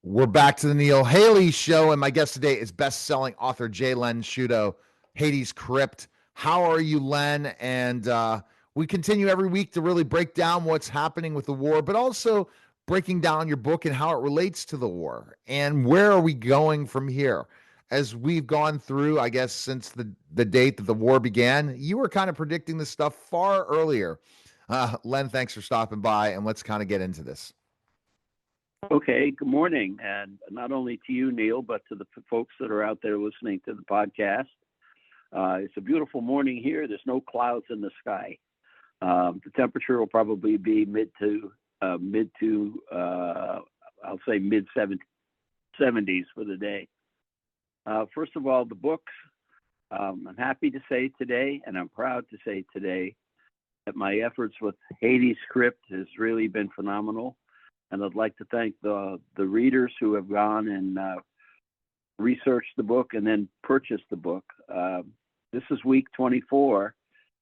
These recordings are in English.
We're back to the Neil Haley Show, and my guest today is best-selling author Len Sciuto, Hades Crypt. How are you, Len? And we continue every week to really break down what's happening with the war, but also breaking down your book and how it relates to the war, and where are we going from here. As we've gone through, I guess, since the date that the war began, you were kind of predicting this stuff far earlier. Len, thanks for stopping by, and let's kind of get into this. Okay, good morning, and not only to you, Neil, but to the folks that are out there listening to the podcast. It's a beautiful morning here. There's no clouds in the sky. The temperature will probably be mid to I'll say mid 70s for the day. First of all, the books. I'm happy to say today, and I'm proud to say today, that my efforts with Hades Crypt has really been phenomenal. And I'd like to thank the readers who have gone and researched the book and then purchased the book. This is week 24,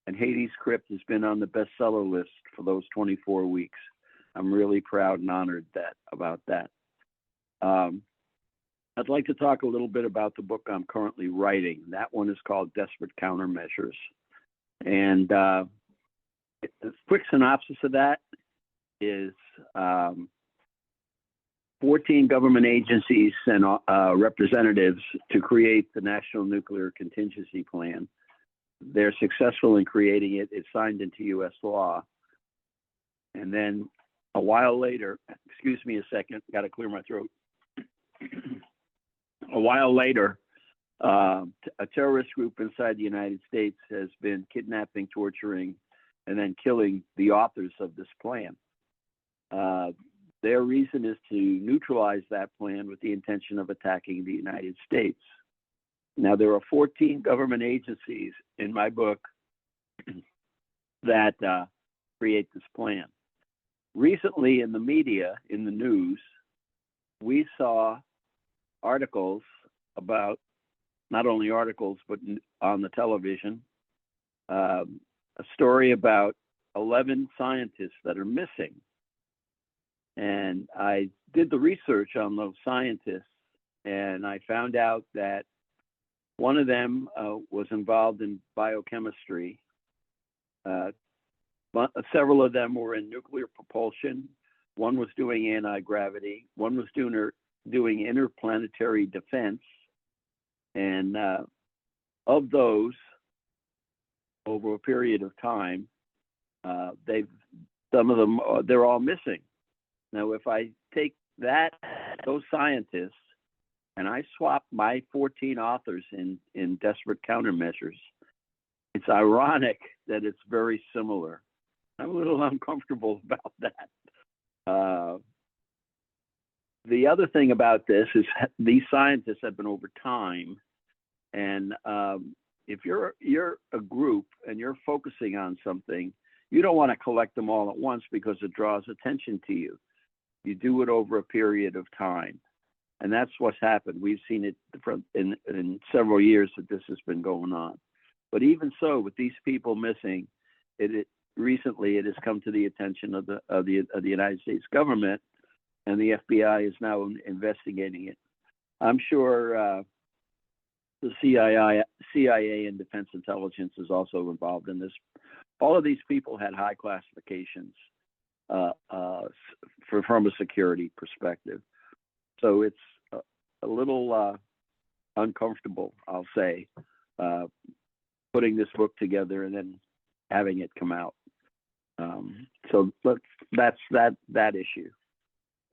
and Hades Crypt has been on the bestseller list for those 24 weeks. I'm really proud and honored about that. I'd like to talk a little bit about the book I'm currently writing. That one is called Desperate Countermeasures. And a quick synopsis of that is 14 government agencies and representatives to create the National Nuclear Contingency Plan. They're successful in creating it. It's signed into U.S. law. And then a while later, excuse me a second, got to clear my throat. A while later, a terrorist group inside the United States has been kidnapping, torturing, and then killing the authors of this plan. Their reason is to neutralize that plan with the intention of attacking the United States. Now, there are 14 government agencies in my book that create this plan. Recently in the media, in the news, we saw articles about, not only articles, but on the television, a story about 11 scientists that are missing. And I did the research on those scientists, and I found out that one of them was involved in biochemistry. Several of them were in nuclear propulsion. One was doing anti-gravity. One was doing interplanetary defense. And of those, over a period of time, some of them, they're all missing. Now, if I take those scientists, and I swap my 14 authors in Desperate Countermeasures, it's ironic that it's very similar. I'm a little uncomfortable about that. The other thing about this is these scientists have been over time, and if you're a group and you're focusing on something, you don't want to collect them all at once because it draws attention to you. You do it over a period of time. And that's what's happened. We've seen it in several years that this has been going on. But even so, with these people missing, recently it has come to the attention of the United States government, and the FBI is now investigating it. I'm sure the CIA and Defense Intelligence is also involved in this. All of these people had high classifications from a security perspective. So it's a little uncomfortable, I'll say, putting this book together and then having it come out. So that's that issue.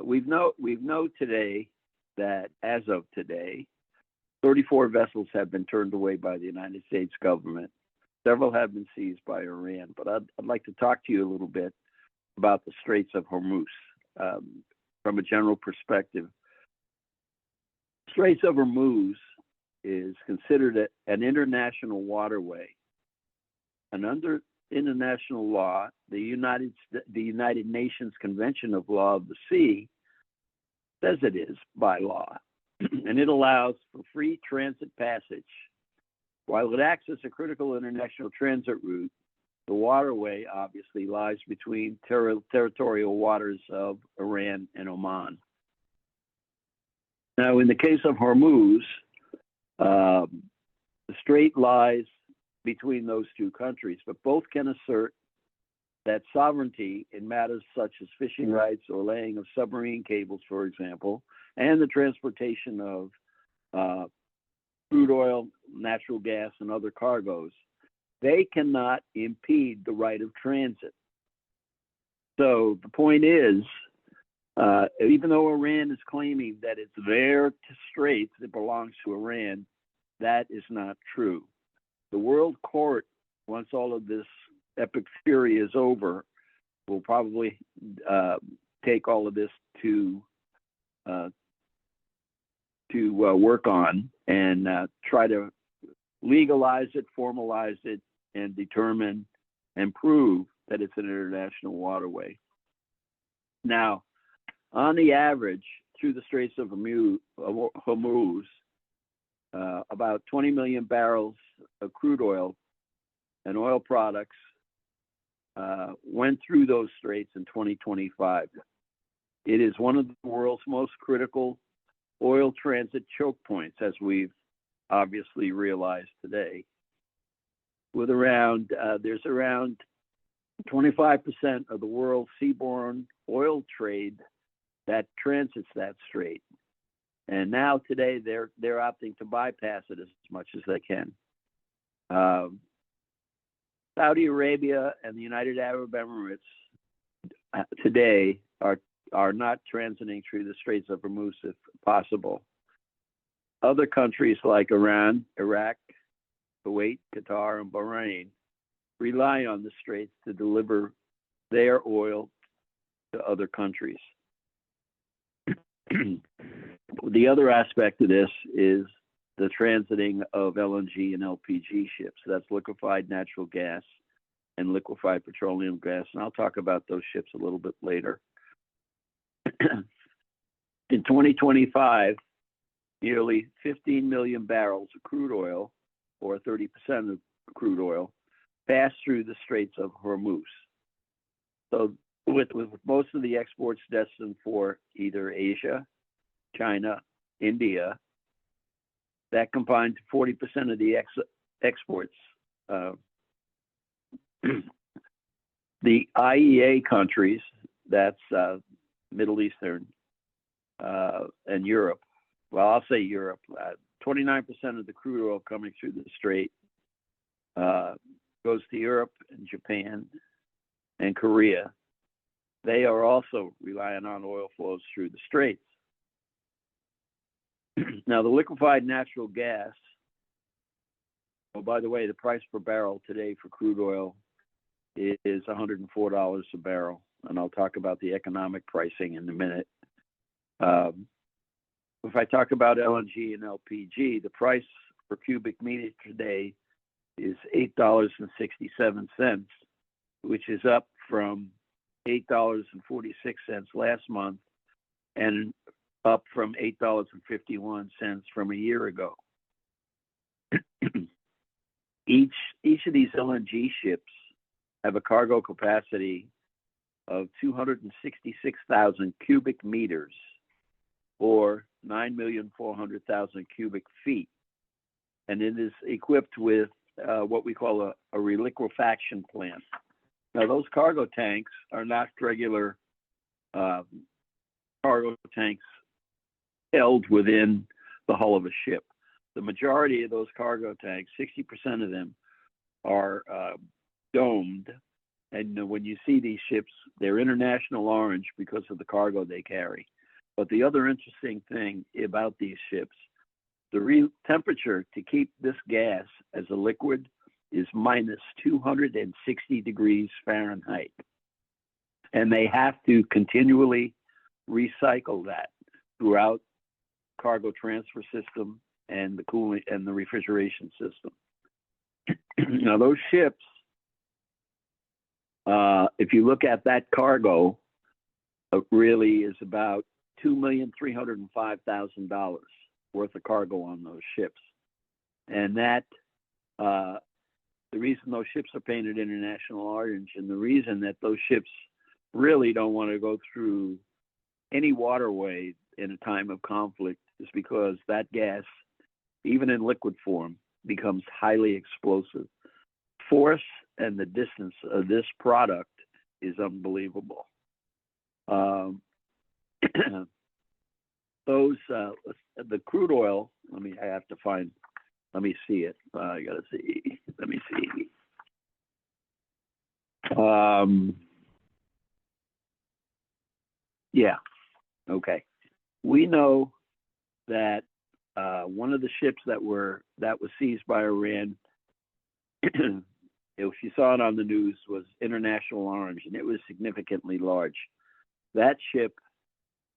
We know today that as of today, 34 vessels have been turned away by the United States government. Several have been seized by Iran. But I'd like to talk to you a little bit about the Straits of Hormuz from a general perspective. Straits of Hormuz is considered an international waterway. And under international law, the United Nations Convention of Law of the Sea says it is by law, and it allows for free transit passage. While it acts as a critical international transit route, the waterway obviously lies between territorial waters of Iran and Oman. Now, in the case of Hormuz, the strait lies between those two countries, but both can assert that sovereignty in matters such as fishing rights or laying of submarine cables, for example, and the transportation of crude oil, natural gas, and other cargoes. They cannot impede the right of transit. So the point is, even though Iran is claiming that it's their straits, it belongs to Iran, that is not true. The world court, once all of this epic fury is over, will probably take all of this to work on and try to legalize it, formalize it, and determine and prove that it's an international waterway. Now, on the average, through the Straits of Hormuz, about 20 million barrels of crude oil and oil products went through those straits in 2025. It is one of the world's most critical oil transit choke points, as we've obviously realized today. With there's around 25% of the world's seaborne oil trade that transits that strait. And now today they're opting to bypass it as much as they can. Saudi Arabia and the United Arab Emirates today are not transiting through the Straits of Hormuz if possible. Other countries like Iran, Iraq, Kuwait, Qatar, and Bahrain rely on the straits to deliver their oil to other countries. The other aspect of this is the transiting of LNG and LPG ships. That's liquefied natural gas and liquefied petroleum gas. And I'll talk about those ships a little bit later. In 2025, nearly 15 million barrels of crude oil, or 30% of crude oil, passed through the Straits of Hormuz. So with most of the exports destined for either Asia, China, India, that combined to 40% of the exports. The IEA countries, that's Middle Eastern and Europe, well, I'll say Europe, 29% of the crude oil coming through the strait goes to Europe and Japan and Korea. They are also relying on oil flows through the straits. Now, the liquefied natural gas, oh, by the way, the price per barrel today for crude oil is $104 a barrel, and I'll talk about the economic pricing in a minute. If I talk about LNG and LPG, the price per cubic meter today is $8.67, which is up from $8.46 last month and up from $8.51 from a year ago. Each of these LNG ships have a cargo capacity of 266,000 cubic meters, or 9,400,000 cubic feet. And it is equipped with what we call a reliquefaction plant. Now, those cargo tanks are not regular cargo tanks held within the hull of a ship. The majority of those cargo tanks, 60% of them, are domed. And when you see these ships, they're international orange because of the cargo they carry. But the other interesting thing about these ships, the real temperature to keep this gas as a liquid is minus 260 degrees Fahrenheit. And they have to continually recycle that throughout cargo transfer system and the cooling and the refrigeration system. Now, those ships, if you look at that cargo, it really is about $2,305,000 worth of cargo on those ships. And that, the reason those ships are painted international orange, and the reason that those ships really don't want to go through any waterway in a time of conflict is because that gas, even in liquid form, becomes highly explosive. Force and the distance of this product is unbelievable. The crude oil. Let me see it. I gotta see. Let me see. Yeah. Okay. We know that one of the ships that was seized by Iran, if you saw it on the news, was International Orange, and it was significantly large. That ship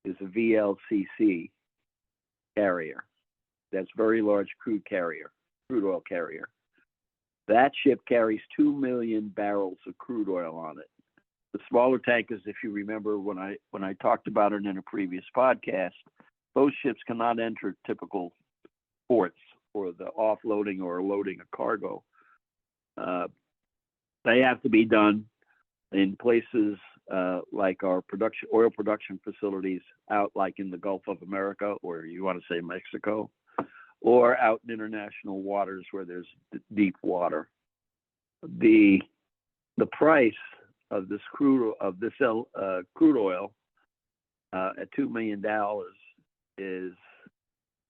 is a VLCC carrier. That's very large crude oil carrier. That ship carries 2 million barrels of crude oil on it. The smaller tankers, if you remember when I talked about it in a previous podcast, those ships cannot enter typical ports for the offloading or loading of cargo. They have to be done in places like our oil production facilities out like in the Gulf of America, or you want to say Mexico, or out in international waters where there's deep water. The price of this crude oil at $2 million is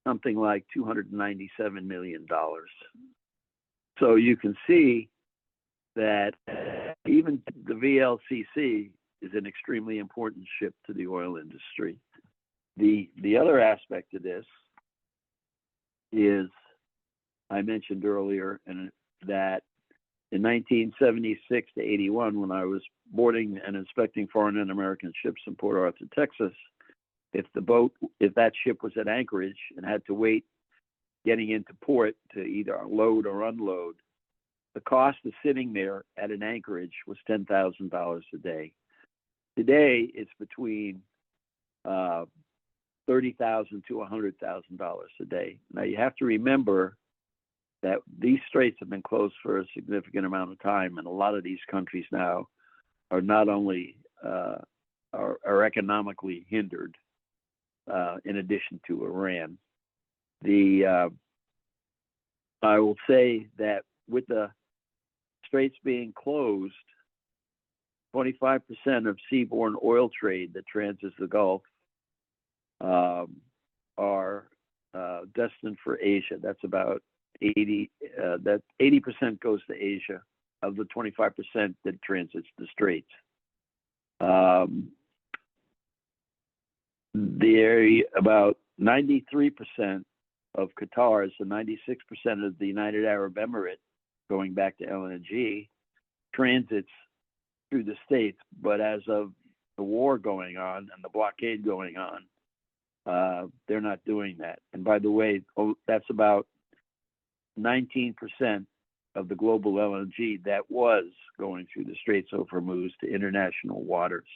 something like $297 million. So you can see that even the VLCC is an extremely important ship to the oil industry. The other aspect of this is, I mentioned earlier, and that in 1976 to 81, when I was boarding and inspecting foreign and American ships in Port Arthur, Texas, if that ship was at anchorage and had to wait getting into port to either load or unload, the cost of sitting there at an anchorage was $10,000 a day. Today, it's between $30,000 to $100,000 a day. Now, you have to remember that these straits have been closed for a significant amount of time, and a lot of these countries now are not only are economically hindered, in addition to Iran. I will say that with the straits being closed, 25% of seaborne oil trade that transits the Gulf are destined for Asia. That's about 80%. That 80% goes to Asia of the 25% that transits the straits. About 93% of Qatar's and 96% of the United Arab Emirates, going back to LNG, transits through the States. But as of the war going on and the blockade going on, they're not doing that. And by the way, that's about 19% of the global LNG that was going through the Straits of Hormuz to international waters.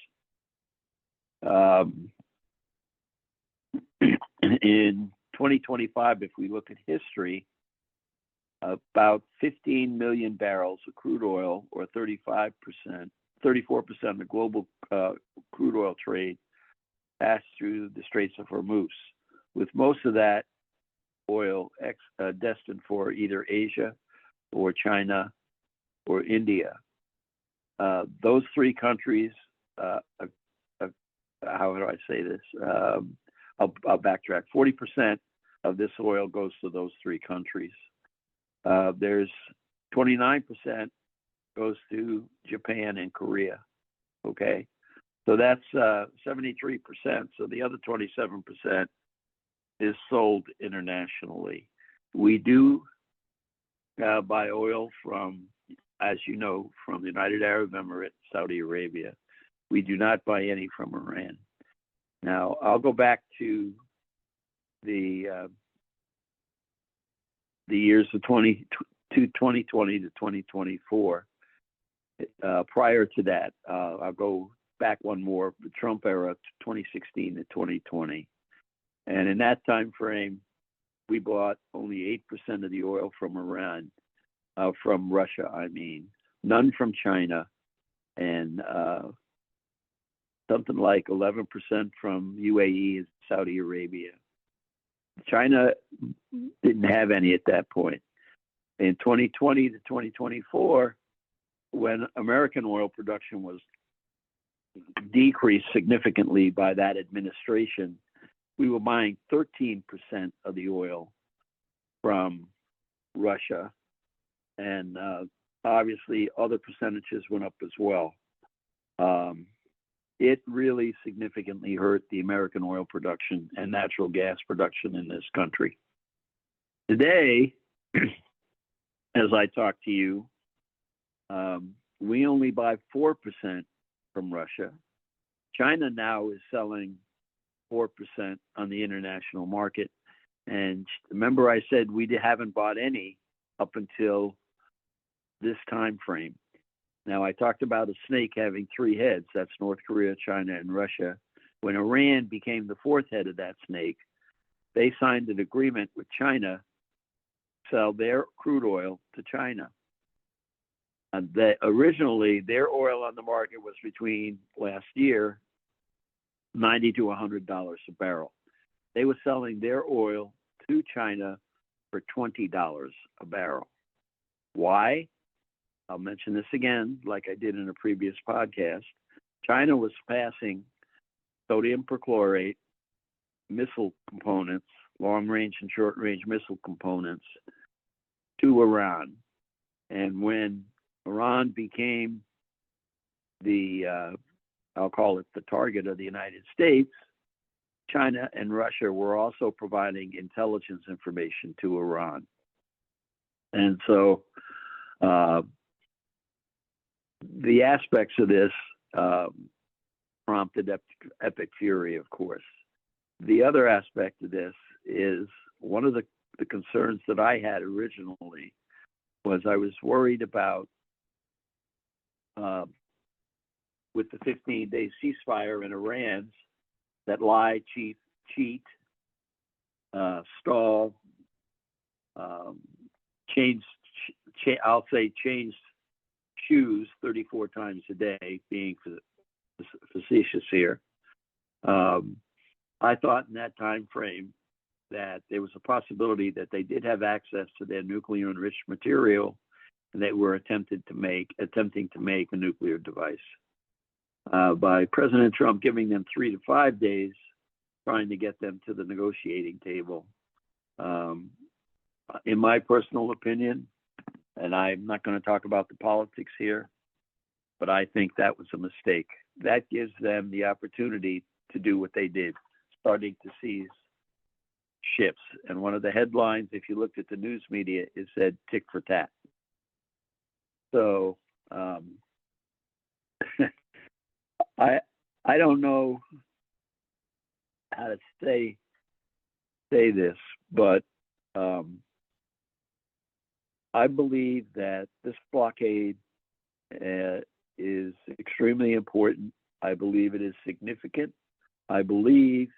In 2025, if we look at history, about 15 million barrels of crude oil, or 34% of the global crude oil trade, passed through the Straits of Hormuz, with most of that oil destined for either Asia or China or India. Those three countries, how do I say this? I'll backtrack. 40% of this oil goes to those three countries. There's 29% goes to Japan and Korea. Okay, so that's 73%. So the other 27% is sold internationally. We do buy oil from, as you know, from the United Arab Emirates, Saudi Arabia. We do not buy any from Iran. Now, I'll go back to the years of 2020 to 2024. Prior to that, I'll go back one more, the Trump era, 2016 to 2020. And in that time frame, we bought only 8% of the oil from Iran, from Russia, I mean. None from China, and something like 11% from UAE and Saudi Arabia. China didn't have any at that point. In 2020 to 2024, when American oil production was decreased significantly by that administration, we were buying 13% of the oil from Russia, and obviously other percentages went up as well. It really significantly hurt the American oil production and natural gas production in this country. Today, as I talk to you, we only buy 4% from Russia. China now is selling 4% on the international market. And remember, I said we haven't bought any up until this time frame. Now, I talked about a snake having 3 heads. That's North Korea, China, and Russia. When Iran became the 4th head of that snake, they signed an agreement with China to sell their crude oil to China. And originally, their oil on the market was between last year $90 to $100 a barrel. They were selling their oil to China for $20 a barrel. Why? I'll mention this again, like I did in a previous podcast. China was passing sodium perchlorate missile components, long-range and short-range missile components, to Iran. And when Iran became I'll call it the target of the United States, China and Russia were also providing intelligence information to Iran. And so the aspects of this prompted epic fury, of course. The other aspect of this is one of the concerns that I had originally was I was worried about with the 15-day ceasefire in Iran that lie, cheat, stall, changed shoes 34 times a day, being facetious here. I thought in that time frame that there was a possibility that they did have access to their nuclear enriched material, and they were attempting to make a nuclear device. By President Trump giving them 3 to 5 days, trying to get them to the negotiating table. In my personal opinion, and I'm not going to talk about the politics here, but I think that was a mistake. That gives them the opportunity to do what they did, starting to seize ships. And one of the headlines, if you looked at the news media, it said tick for tat. So I don't know how to say this, but I believe that this blockade is extremely important. I believe it is significant. I believe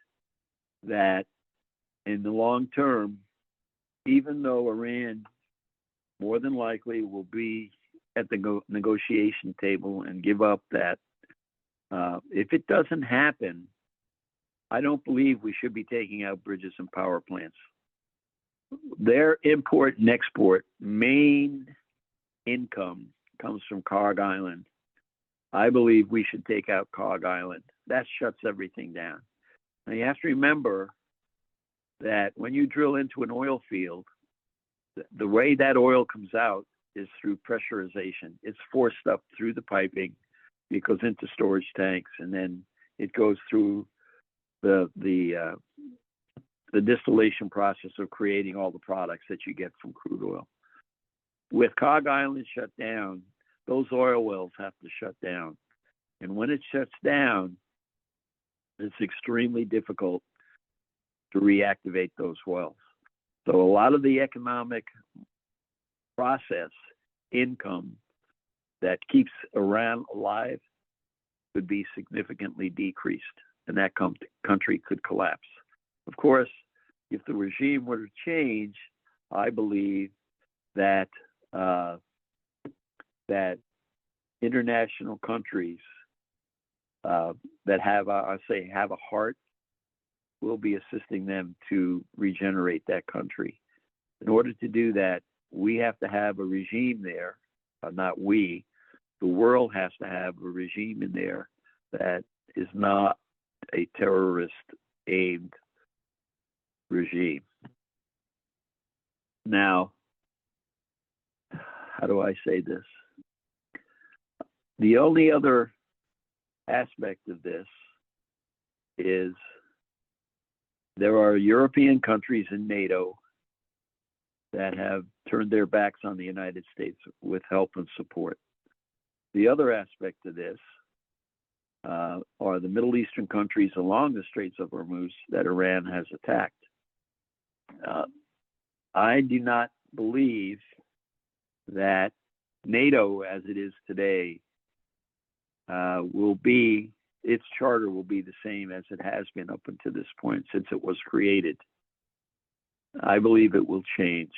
that in the long term, even though Iran more than likely will be at the negotiation table and give up that, if it doesn't happen, I don't believe we should be taking out bridges and power plants. Their import and export main income comes from Cog Island. I believe we should take out Cog Island. That shuts everything down. Now you have to remember that when you drill into an oil field, the way that oil comes out is through pressurization. It's forced up through the piping, it goes into storage tanks, and then it goes through the distillation process of creating all the products that you get from crude oil. With Cog Island shut down, those oil wells have to shut down. And when it shuts down, it's extremely difficult to reactivate those wells. So a lot of the economic process income that keeps Iran alive could be significantly decreased, and that country could collapse. Of course, if the regime were to change, I believe that that international countries that have, I say, have a heart. We'll be assisting them to regenerate that country. In order to do that, we have to have a regime there, not we, the world has to have a regime in there that is not a terrorist aimed regime. Now, how do I say this? The only other aspect of this is there are European countries in NATO that have turned their backs on the United States with help and support. The other aspect of this are the Middle Eastern countries along the Straits of Hormuz that Iran has attacked. I do not believe that NATO, as it is today, its charter will be the same as it has been up until this point since it was created. I believe it will change.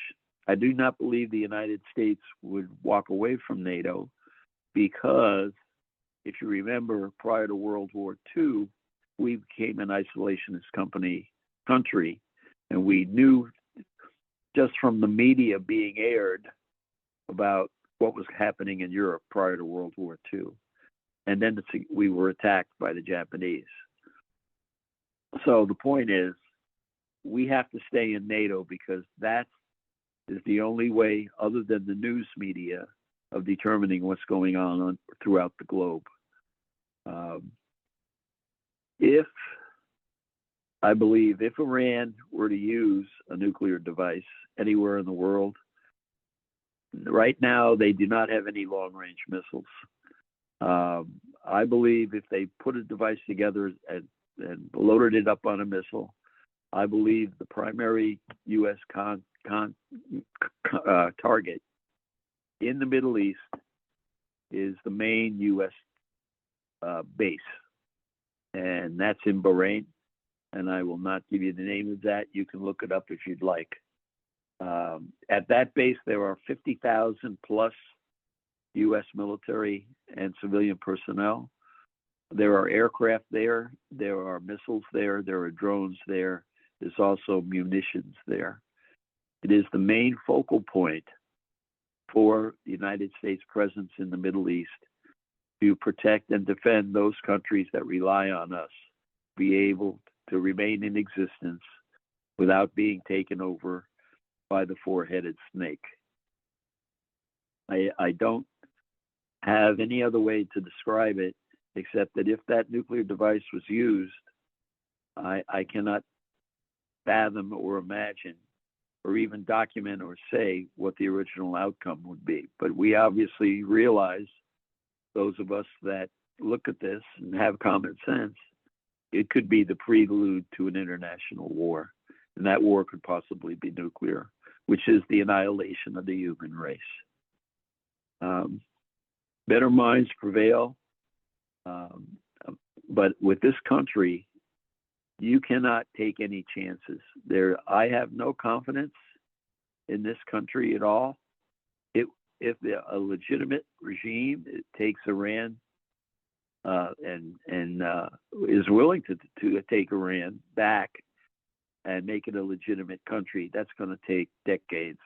I do not believe the United States would walk away from NATO because, if you remember, prior to World War II, we became an isolationist country, and we knew just from the media being aired about what was happening in Europe prior to World War II. And then we were attacked by the Japanese. So the point is, we have to stay in NATO because that is the only way, other than the news media, of determining what's going on throughout the globe. I believe if Iran were to use a nuclear device anywhere in the world, right now they do not have any long-range missiles. I believe if they put a device together and loaded it up on a missile, I believe the primary U.S. target in the Middle East is the main U.S. Base, and that's in Bahrain. And I will not give you the name of that. You can look it up if you'd like. At that base, there are 50,000 plus U.S. military and civilian personnel. There are aircraft there. There are missiles there. There are drones there. There's also munitions there. It is the main focal point for the United States presence in the Middle East to protect and defend those countries that rely on us, be able to remain in existence without being taken over by the four-headed snake. I don't have any other way to describe it except that if that nuclear device was used, I cannot fathom or imagine or even document or say what the original outcome would be. But we obviously realize, those of us that look at this and have common sense, it could be the prelude to an international war. And that war could possibly be nuclear, which is the annihilation of the human race. Better minds prevail. But with this country, you cannot take any chances. I have no confidence in this country at all. If a legitimate regime takes Iran and is willing to take Iran back and make it a legitimate country, that's going to take decades.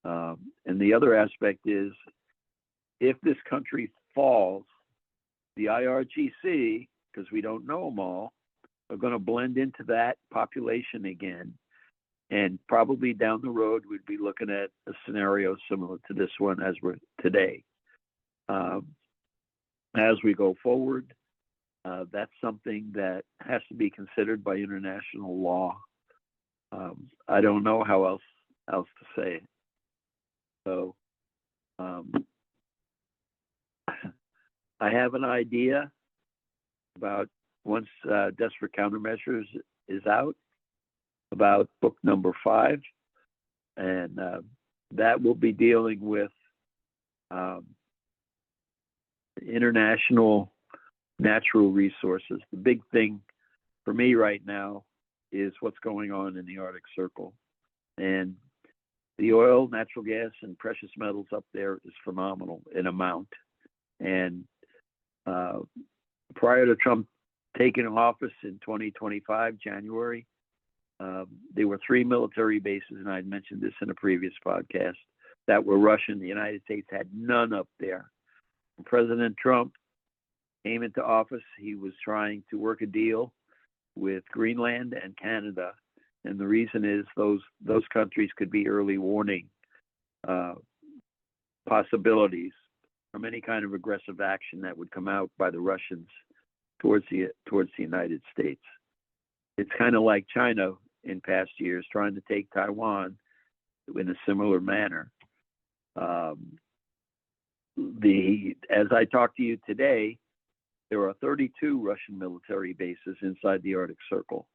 And the other aspect is, if this country falls, the IRGC, because we don't know them all, are going to blend into that population again. And probably down the road, we'd be looking at a scenario similar to this one as we're today. As we go forward, that's something that has to be considered by international law. I don't know how else to say it. So I have an idea about, once Desperate Countermeasures is out, about book number 5, and that will be dealing with international natural resources. The big thing for me right now is what's going on in the Arctic Circle. And the oil, natural gas, and precious metals up there is phenomenal in amount. And prior to Trump taking office in 2025, January, there were 3 military bases, and I'd mentioned this in a previous podcast, that were Russian. The United States had none up there. When President Trump came into office, he was trying to work a deal with Greenland and Canada, and the reason is those countries could be early warning possibilities from any kind of aggressive action that would come out by the Russians towards the United States. It's kind of like China in past years trying to take Taiwan in a similar manner. As I talk to you today, there are 32 Russian military bases inside the Arctic Circle.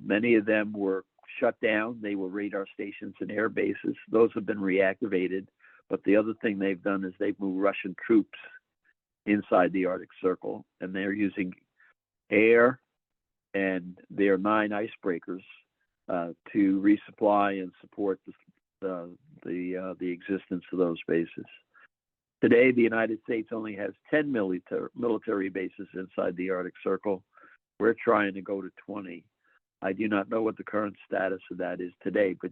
Many of them were shut down. They were radar stations and air bases. Those have been reactivated. But the other thing they've done is they've moved Russian troops inside the Arctic Circle, and they're using air and their 9 icebreakers to resupply and support the existence of those bases. Today, the United States only has 10 military bases inside the Arctic Circle. We're trying to go to 20. I do not know what the current status of that is today, but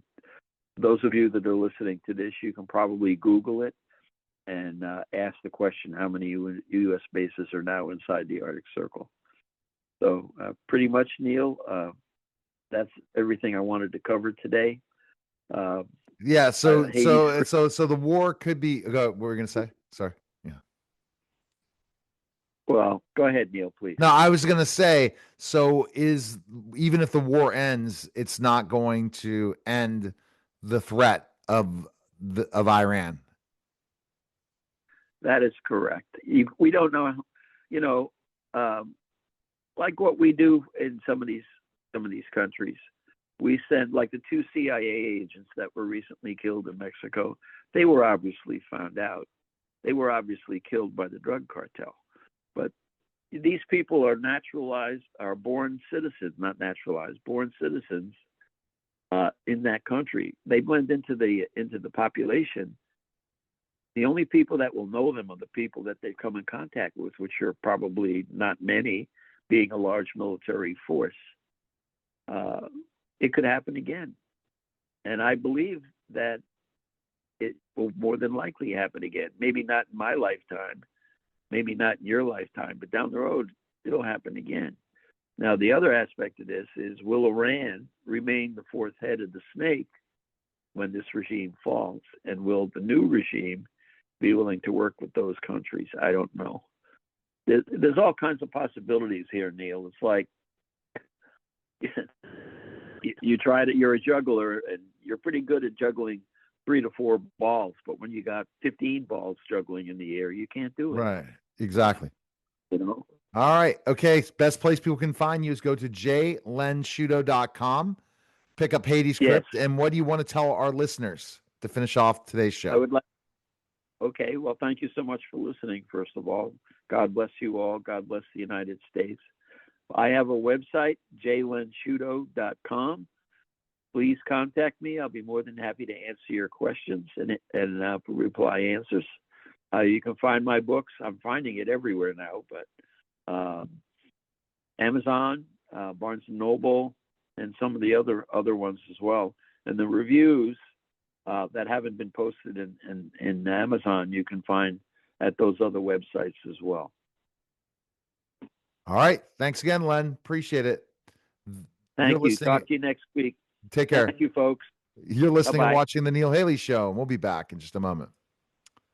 those of you that are listening to this, you can probably Google it and ask the question, how many U.S. bases are now inside the Arctic Circle? So pretty much, Neil, that's everything I wanted to cover today. Yeah. So the war could be. What were we going to say? Sorry. Yeah. Well, go ahead, Neil, please. No, I was going to say. So even if the war ends, it's not going to end the threat of Iran. That is correct. We don't know, like what we do in some of these countries. We send, like the 2 CIA agents that were recently killed in Mexico. They were obviously found out. They were obviously killed by the drug cartel. But these people are born citizens, not naturalized, born citizens in that country. They blend into the population. The only people that will know them are the people that they've come in contact with, which are probably not many, being a large military force. It could happen again. And I believe that it will more than likely happen again. Maybe not in my lifetime, maybe not in your lifetime, but down the road, it'll happen again. Now, the other aspect of this is, will Iran remain the fourth head of the snake when this regime falls? And will the new regime be willing to work with those countries? I don't know. There's all kinds of possibilities here, Neil. It's like you try to, you're a juggler and you're pretty good at juggling 3 to 4 balls, but when you got 15 balls juggling in the air, you can't do it. Right. Exactly. All right. Okay. Best place people can find you is go to jlensciuto.com, pick up Hades Crypt. Yes. And what do you want to tell our listeners to finish off today's show? Okay. Well, thank you so much for listening, first of all. God bless you all. God bless the United States. I have a website, jlensciuto.com. Please contact me. I'll be more than happy to answer your questions and reply answers. You can find my books. I'm finding it everywhere now, but Amazon, Barnes & Noble, and some of the other ones as well. And the reviews that haven't been posted in Amazon, you can find at those other websites as well. All right. Thanks again, Len. Appreciate it. Thank you. Talk to you next week. Take care. Thank you, folks. You're listening Bye-bye. and watching The Neil Haley Show, and we'll be back in just a moment.